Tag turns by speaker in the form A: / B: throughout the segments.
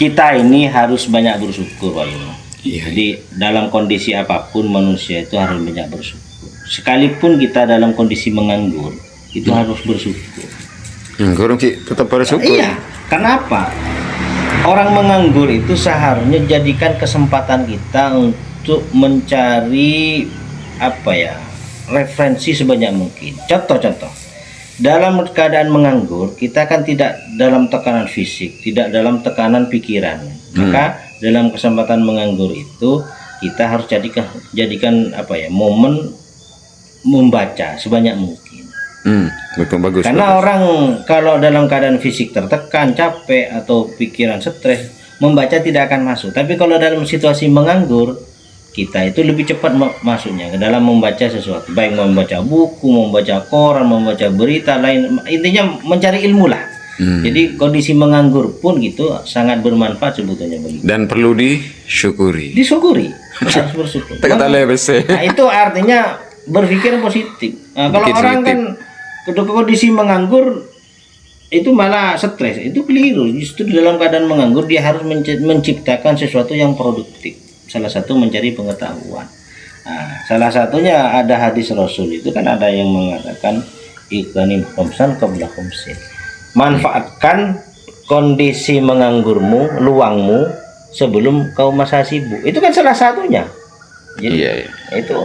A: kita ini harus banyak bersyukur, Pak Yuno.
B: Iya.
A: Jadi dalam kondisi apapun manusia itu harus banyak bersyukur. Sekalipun kita dalam kondisi menganggur, itu harus bersyukur.
B: Nganggur Ki, tetap bersyukur.
A: Iya, kenapa? Orang menganggur itu seharusnya jadikan kesempatan kita untuk mencari referensi sebanyak mungkin. Contoh-contoh. Dalam keadaan menganggur, kita kan tidak dalam tekanan fisik, tidak dalam tekanan pikiran. Maka dalam kesempatan menganggur itu kita harus jadikan momen membaca sebanyak mungkin.
B: Betul, bagus.
A: Karena orang kalau dalam keadaan fisik tertekan, capek atau pikiran stres, membaca tidak akan masuk. Tapi kalau dalam situasi menganggur, kita itu lebih cepat masuknya ke dalam membaca sesuatu, baik membaca buku, membaca koran, membaca berita lain, intinya mencari ilmu lah. Jadi kondisi menganggur pun gitu sangat bermanfaat sebetulnya bagi. Dan
B: perlu disyukuri.
A: Harus bersyukur.
B: Nah,
A: itu artinya berpikir positif. Nah, kalau orang kan kondisi menganggur itu malah stres, itu keliru. Justru dalam keadaan menganggur dia harus menciptakan sesuatu yang produktif. Salah satu mencari pengetahuan. Nah, salah satunya ada hadis Rasul itu kan ada yang mengatakan ikhlanim khamsan qabla khamsin. Manfaatkan kondisi menganggurmu, luangmu sebelum kau masa sibuk. Itu kan salah satunya. Jadi itu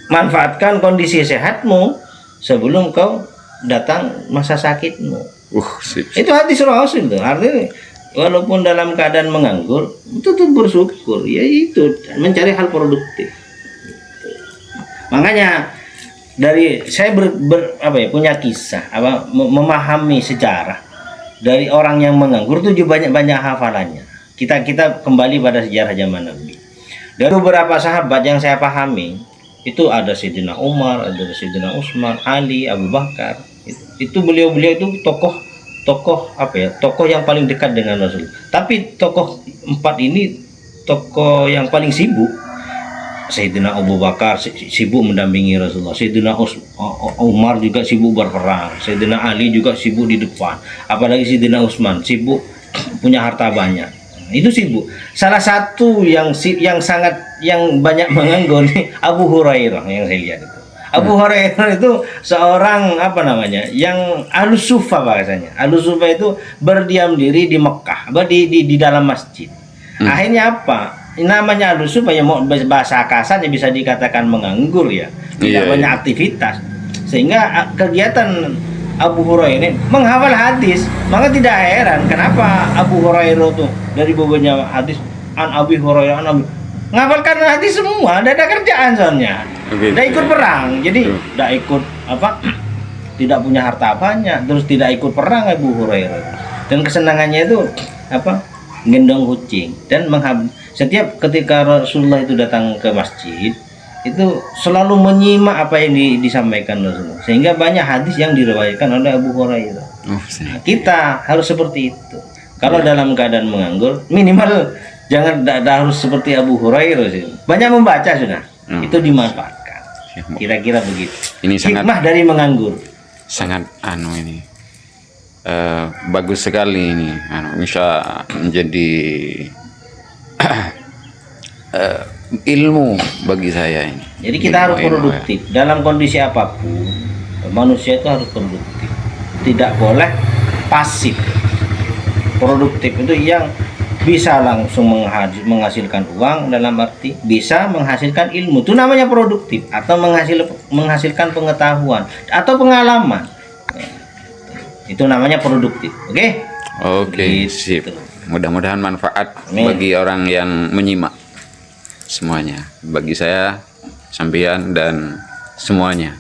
A: manfaatkan kondisi sehatmu sebelum kau datang masa sakitmu. Itu hadis Rasul itu. Artinya walaupun dalam keadaan menganggur, itu tuh bersyukur, ya itu mencari hal produktif. Makanya dari saya punya kisah memahami sejarah dari orang yang menganggur itu juga banyak hafalannya. Kita kembali pada sejarah zaman Nabi. Dari beberapa sahabat yang saya pahami itu ada Sayyidina Umar, ada Sayyidina Utsman, Ali, Abu Bakar. Itu beliau-beliau itu tokoh yang paling dekat dengan Rasul. Tapi tokoh empat ini tokoh yang paling sibuk. Sayyidina Abu Bakar sibuk mendampingi Rasulullah. Sayyidina Umar juga sibuk berperang. Sayyidina Ali juga sibuk di depan. Apalagi Sayyidina Utsman sibuk punya harta banyak. Itu sibuk. Salah satu yang banyak menganggur nih Abu Hurairah yang saya lihat itu. Abu Hurairah itu seorang yang ahlus sufa bahasanya. Ahlus sufa itu berdiam diri di Mekah, di dalam masjid. Akhirnya apa? Namanya ahlus sufa yang bahasa kasarnya bisa dikatakan menganggur ya. Tidak banyak aktivitas. Sehingga kegiatan Abu Hurairah ini menghafal hadis. Maka tidak heran kenapa Abu Hurairah tuh dari beberapa hadis Abi Hurairah ngapalkan hadis semua, tidak ada kerjaan soalnya. Tidak ikut perang, jadi tidak ikut tidak punya harta banyak, terus tidak ikut perang Abu Hurairah. Dan kesenangannya itu gendong kucing dan setiap ketika Rasulullah itu datang ke masjid itu selalu menyimak apa yang disampaikan Rasulullah, sehingga banyak hadis yang diriwayatkan oleh Abu Hurairah. Nah, kita harus seperti itu. Kalau dalam keadaan menganggur, minimal jangan harus seperti Abu Hurairah sih. Banyak membaca sudah. Itu dimanfaatkan. Kira-kira begitu. Ini hikmah dari menganggur.
B: Sangat ini. Bagus sekali ini. Bisa menjadi ilmu bagi saya ini.
A: Jadi kita harus produktif dalam kondisi apapun. Manusia itu harus produktif. Tidak boleh pasif. Produktif itu yang bisa langsung menghasilkan uang, dalam arti bisa menghasilkan ilmu, itu namanya produktif, atau menghasilkan pengetahuan atau pengalaman, itu namanya produktif. Oke,
B: sip. Mudah-mudahan manfaat bagi orang yang menyimak semuanya, bagi saya, sampean dan semuanya.